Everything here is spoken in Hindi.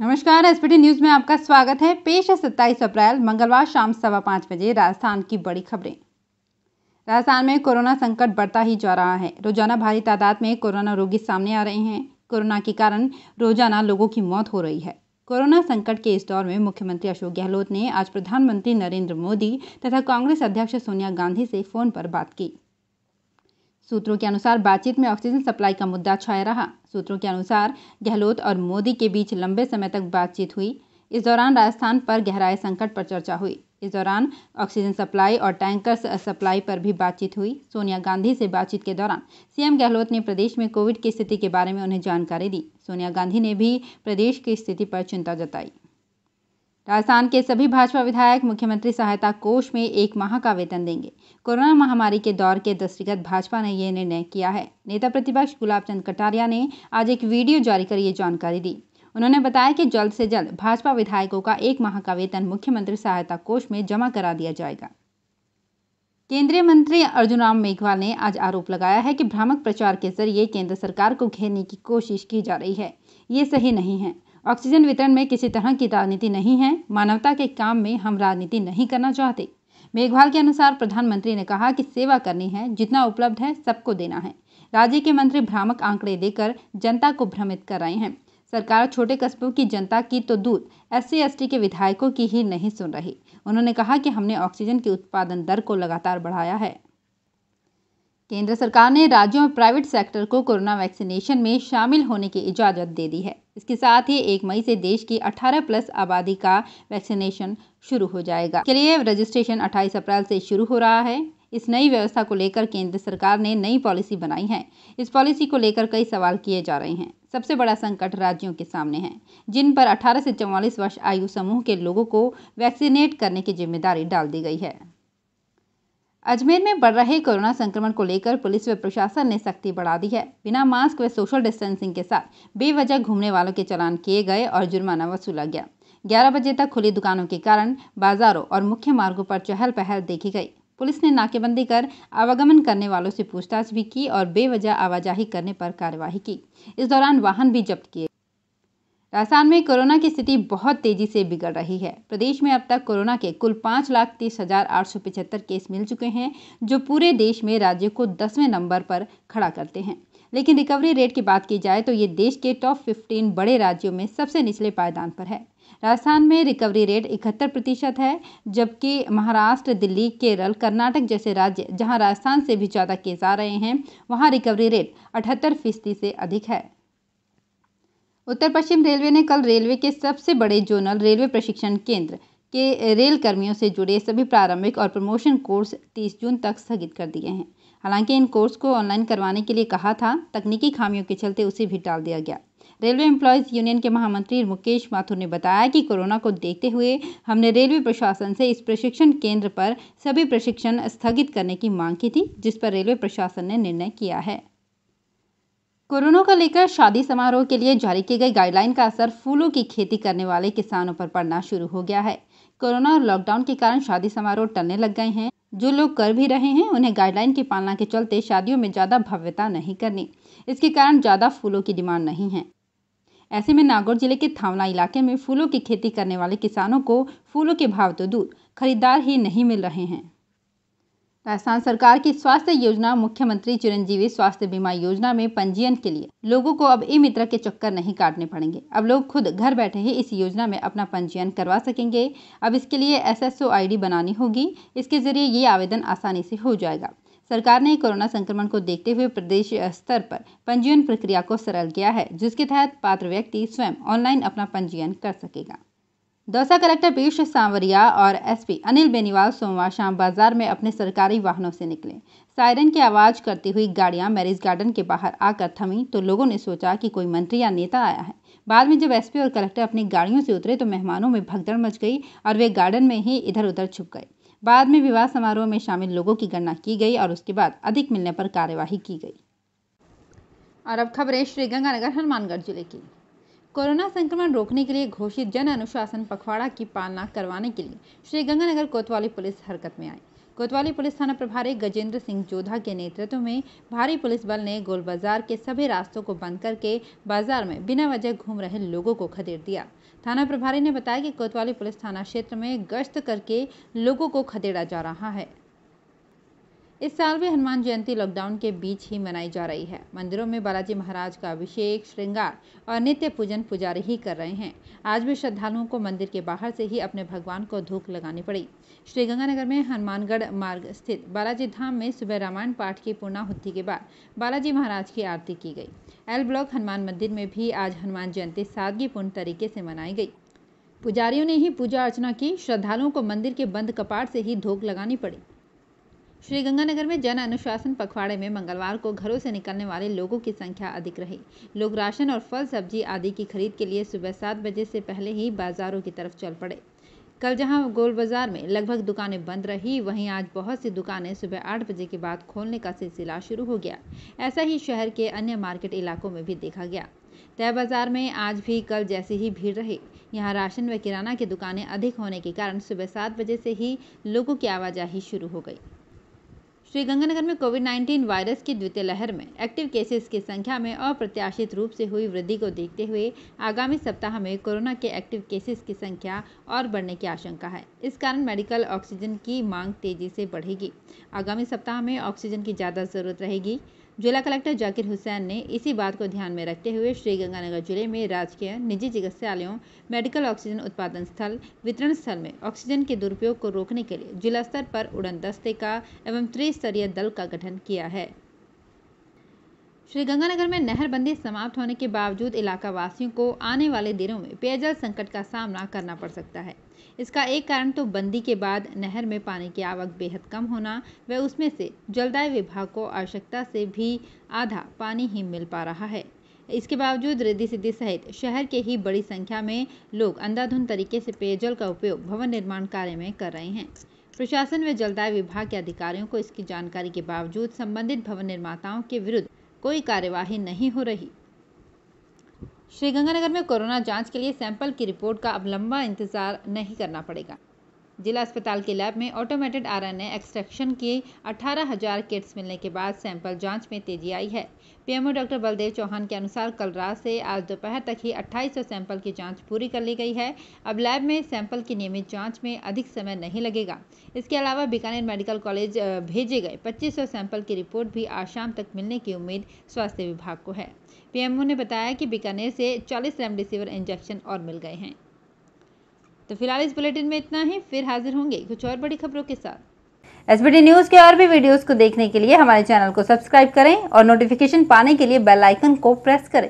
नमस्कार, एसपीटी न्यूज में आपका स्वागत है। पेश है 27 अप्रैल मंगलवार शाम 5:15 बजे राजस्थान की बड़ी खबरें। राजस्थान में कोरोना संकट बढ़ता ही जा रहा है। रोजाना भारी तादाद में कोरोना रोगी सामने आ रहे हैं। कोरोना के कारण रोजाना लोगों की मौत हो रही है। कोरोना संकट के इस दौर में मुख्यमंत्री अशोक गहलोत ने आज प्रधानमंत्री नरेंद्र मोदी तथा कांग्रेस अध्यक्ष सोनिया गांधी से फोन पर बात की। सूत्रों के अनुसार बातचीत में ऑक्सीजन सप्लाई का मुद्दा छाया रहा। सूत्रों के अनुसार गहलोत और मोदी के बीच लंबे समय तक बातचीत हुई। इस दौरान राजस्थान पर गहराए संकट पर चर्चा हुई। इस दौरान ऑक्सीजन सप्लाई और टैंकर्स सप्लाई पर भी बातचीत हुई। सोनिया गांधी से बातचीत के दौरान सीएम गहलोत ने प्रदेश में कोविड की स्थिति के बारे में उन्हें जानकारी दी। सोनिया गांधी ने भी प्रदेश की स्थिति पर चिंता जताई। राजस्थान के सभी भाजपा विधायक मुख्यमंत्री सहायता कोष में 1 माह का वेतन देंगे। कोरोना महामारी के दौर के दृष्टिगत भाजपा ने यह निर्णय किया है। नेता प्रतिपक्ष गुलाब चंद कटारिया ने आज एक वीडियो जारी कर ये जानकारी दी। उन्होंने बताया कि जल्द से जल्द भाजपा विधायकों का 1 माह का वेतन मुख्यमंत्री सहायता कोष में जमा करा दिया जाएगा। केंद्रीय मंत्री अर्जुन राम मेघवाल ने आज आरोप लगाया है कि भ्रामक प्रचार के जरिए केंद्र सरकार को घेरने की कोशिश की जा रही है। ये सही नहीं है। ऑक्सीजन वितरण में किसी तरह की राजनीति नहीं है। मानवता के काम में हम राजनीति नहीं करना चाहते। मेघवाल के अनुसार प्रधानमंत्री ने कहा कि सेवा करनी है, जितना उपलब्ध है सबको देना है। राज्य के मंत्री भ्रामक आंकड़े देकर जनता को भ्रमित कर रहे हैं। सरकार छोटे कस्बों की जनता की तो दूर SC/ST के विधायकों की ही नहीं सुन रही। उन्होंने कहा कि हमने ऑक्सीजन की उत्पादन दर को लगातार बढ़ाया है। केंद्र सरकार ने राज्यों और प्राइवेट सेक्टर को कोरोना वैक्सीनेशन में शामिल होने की इजाज़त दे दी है। इसके साथ ही 1 मई से देश की 18+ आबादी का वैक्सीनेशन शुरू हो जाएगा। इसके लिए रजिस्ट्रेशन 28 अप्रैल से शुरू हो रहा है। इस नई व्यवस्था को लेकर केंद्र सरकार ने नई पॉलिसी बनाई है। इस पॉलिसी को लेकर कई सवाल किए जा रहे हैं। सबसे बड़ा संकट राज्यों के सामने है, जिन पर 18 से 44 वर्ष आयु समूह के लोगों को वैक्सीनेट करने की जिम्मेदारी डाल दी गई है। अजमेर में बढ़ रहे कोरोना संक्रमण को लेकर पुलिस व प्रशासन ने सख्ती बढ़ा दी है। बिना मास्क व सोशल डिस्टेंसिंग के साथ बेवजह घूमने वालों के चालान किए गए और जुर्माना वसूला गया। 11 बजे तक खुली दुकानों के कारण बाजारों और मुख्य मार्गों पर चहल पहल देखी गई। पुलिस ने नाकेबंदी कर आवागमन करने वालों से पूछताछ भी की और बेवजह आवाजाही करने पर कार्यवाही की। इस दौरान वाहन भी जब्त किए। राजस्थान में कोरोना की स्थिति बहुत तेजी से बिगड़ रही है। प्रदेश में अब तक कोरोना के कुल 5,30,875 केस मिल चुके हैं, जो पूरे देश में राज्य को 10वें नंबर पर खड़ा करते हैं। लेकिन रिकवरी रेट की बात की जाए तो ये देश के टॉप 15 बड़े राज्यों में सबसे निचले पायदान पर है। राजस्थान में रिकवरी रेट 71% है, जबकि महाराष्ट्र, दिल्ली, केरल, कर्नाटक जैसे राज्य जहां राजस्थान से भी ज़्यादा केस आ रहे हैं, वहां रिकवरी रेट 78% से अधिक है। उत्तर पश्चिम रेलवे ने कल रेलवे के सबसे बड़े जोनल रेलवे प्रशिक्षण केंद्र के रेल कर्मियों से जुड़े सभी प्रारंभिक और प्रमोशन कोर्स 30 जून तक स्थगित कर दिए हैं। हालांकि इन कोर्स को ऑनलाइन करवाने के लिए कहा था, तकनीकी खामियों के चलते उसे भी टाल दिया गया। रेलवे एम्प्लॉयज़ यूनियन के महामंत्री मुकेश माथुर ने बताया कि कोरोना को देखते हुए हमने रेलवे प्रशासन से इस प्रशिक्षण केंद्र पर सभी प्रशिक्षण स्थगित करने की मांग की थी, जिस पर रेलवे प्रशासन ने निर्णय किया है। कोरोना को लेकर शादी समारोह के लिए जारी की गई गाइडलाइन का असर फूलों की खेती करने वाले किसानों पर पड़ना शुरू हो गया है। कोरोना और लॉकडाउन के कारण शादी समारोह टलने लग गए हैं। जो लोग कर भी रहे हैं, उन्हें गाइडलाइन की पालना के चलते शादियों में ज़्यादा भव्यता नहीं करनी। इसके कारण ज़्यादा फूलों की डिमांड नहीं है। ऐसे में नागौर जिले के थावला इलाके में फूलों की खेती करने वाले किसानों को फूलों के भाव तो दूर, खरीदार ही नहीं मिल रहे हैं। राजस्थान सरकार की स्वास्थ्य योजना मुख्यमंत्री चिरंजीवी स्वास्थ्य बीमा योजना में पंजीयन के लिए लोगों को अब ई-मित्र के चक्कर नहीं काटने पड़ेंगे। अब लोग खुद घर बैठे ही इस योजना में अपना पंजीयन करवा सकेंगे। अब इसके लिए SSO ID बनानी होगी। इसके जरिए ये आवेदन आसानी से हो जाएगा। सरकार ने कोरोना संक्रमण को देखते हुए प्रदेश स्तर पर पंजीयन प्रक्रिया को सरल किया है, जिसके तहत पात्र व्यक्ति स्वयं ऑनलाइन अपना पंजीयन कर सकेगा। दौसा कलेक्टर पीयूष सांवरिया और SP अनिल बेनीवाल सोमवार शाम बाजार में अपने सरकारी वाहनों से निकले। सायरन की आवाज करती हुई गाड़ियां मैरिज गार्डन के बाहर आकर थमी तो लोगों ने सोचा कि कोई मंत्री या नेता आया है। बाद में जब SP और कलेक्टर अपनी गाड़ियों से उतरे तो मेहमानों में भगदड़ मच गई और वे गार्डन में ही इधर उधर छुप गए। बाद में विवाह समारोह में शामिल लोगों की गणना की गई और उसके बाद अधिक मिलने पर कार्यवाही की गई। और अब खबरें श्रीगंगानगर हनुमानगढ़ जिले की। कोरोना संक्रमण रोकने के लिए घोषित जन अनुशासन पखवाड़ा की पालना करवाने के लिए श्रीगंगानगर कोतवाली पुलिस हरकत में आई। कोतवाली पुलिस थाना प्रभारी गजेंद्र सिंह जोधा के नेतृत्व में भारी पुलिस बल ने गोल बाजार के सभी रास्तों को बंद करके बाजार में बिना वजह घूम रहे लोगों को खदेड़ दिया। थाना प्रभारी ने बताया कि कोतवाली पुलिस थाना क्षेत्र में गश्त करके लोगों को खदेड़ा जा रहा है। इस साल भी हनुमान जयंती लॉकडाउन के बीच ही मनाई जा रही है। मंदिरों में बालाजी महाराज का अभिषेक, श्रृंगार और नित्य पूजन पुजारी ही कर रहे हैं। आज भी श्रद्धालुओं को मंदिर के बाहर से ही अपने भगवान को धूप लगानी पड़ी। श्रीगंगानगर में हनुमानगढ़ मार्ग स्थित बालाजी धाम में सुबह रामायण पाठ की पूर्णाहुति के बाद बालाजी महाराज की आरती की गई। एल ब्लॉक हनुमान मंदिर में भी आज हनुमान जयंती सादगीपूर्ण तरीके से मनाई गई। पुजारियों ने ही पूजा अर्चना की। श्रद्धालुओं को मंदिर के बंद कपाट से ही धूप लगानी पड़ी। श्रीगंगानगर में जन अनुशासन पखवाड़े में मंगलवार को घरों से निकलने वाले लोगों की संख्या अधिक रही। लोग राशन और फल सब्जी आदि की खरीद के लिए सुबह 7 बजे से पहले ही बाजारों की तरफ चल पड़े। कल जहां गोल बाजार में लगभग दुकानें बंद रही, वहीं आज बहुत सी दुकानें सुबह 8 बजे के बाद खोलने का सिलसिला शुरू हो गया। ऐसा ही शहर के अन्य मार्केट इलाकों में भी देखा गया। तय बाजार में आज भी कल जैसी ही भीड़ रही। यहाँ राशन व किराना की दुकानें अधिक होने के कारण सुबह 7 बजे से ही लोगों की आवाजाही शुरू हो गई। श्रीगंगानगर में कोविड-19 वायरस की द्वितीय लहर में एक्टिव केसेस की संख्या में अप्रत्याशित रूप से हुई वृद्धि को देखते हुए आगामी सप्ताह में कोरोना के एक्टिव केसेस की संख्या और बढ़ने की आशंका है। इस कारण मेडिकल ऑक्सीजन की मांग तेजी से बढ़ेगी। आगामी सप्ताह में ऑक्सीजन की ज़्यादा जरूरत रहेगी। जिला कलेक्टर जाकिर हुसैन ने इसी बात को ध्यान में रखते हुए श्रीगंगानगर जिले में राजकीय, निजी चिकित्सालयों, मेडिकल ऑक्सीजन उत्पादन स्थल, वितरण स्थल में ऑक्सीजन के दुरुपयोग को रोकने के लिए जिला स्तर पर उड़न दस्ते का एवं त्रिस्तरीय दल का गठन किया है। श्रीगंगानगर में नहरबंदी समाप्त होने के बावजूद इलाका वासियों को आने वाले दिनों में पेयजल संकट का सामना करना पड़ सकता है। इसका एक कारण तो बंदी के बाद नहर में पानी की आवक बेहद कम होना व उसमें से जलदाय विभाग को आवश्यकता से भी आधा पानी ही मिल पा रहा है। इसके बावजूद रिद्धि सिद्धि सहित शहर के ही बड़ी संख्या में लोग अंधाधुंध तरीके से पेयजल का उपयोग भवन निर्माण कार्य में कर रहे हैं। प्रशासन व जलदाय विभाग के अधिकारियों को इसकी जानकारी के बावजूद संबंधित भवन निर्माताओं के विरुद्ध कोई कार्यवाही नहीं हो रही। श्रीगंगानगर में कोरोना जांच के लिए सैंपल की रिपोर्ट का अब लंबा इंतजार नहीं करना पड़ेगा। जिला अस्पताल के लैब में ऑटोमेटेड आरएनए एक्सट्रैक्शन की 18,000 किट्स मिलने के बाद सैंपल जांच में तेजी आई है। पीएमओ डॉक्टर बलदेव चौहान के अनुसार कल रात से आज दोपहर तक ही 2800 सैंपल की जांच पूरी कर ली गई है। अब लैब में सैंपल की नियमित जांच में अधिक समय नहीं लगेगा। इसके अलावा बीकानेर मेडिकल कॉलेज भेजे गए 2500 सैंपल की रिपोर्ट भी आज शाम तक मिलने की उम्मीद स्वास्थ्य विभाग को है। पीएमओ ने बताया कि बीकानेर से 40 रेमडेसिविर इंजेक्शन और मिल गए हैं। तो फिलहाल इस बुलेटिन में इतना ही। फिर हाजिर होंगे कुछ और बड़ी खबरों के साथ। एसबीटी न्यूज के और भी वीडियोस को देखने के लिए हमारे चैनल को सब्सक्राइब करें और नोटिफिकेशन पाने के लिए बेल आइकन को प्रेस करें।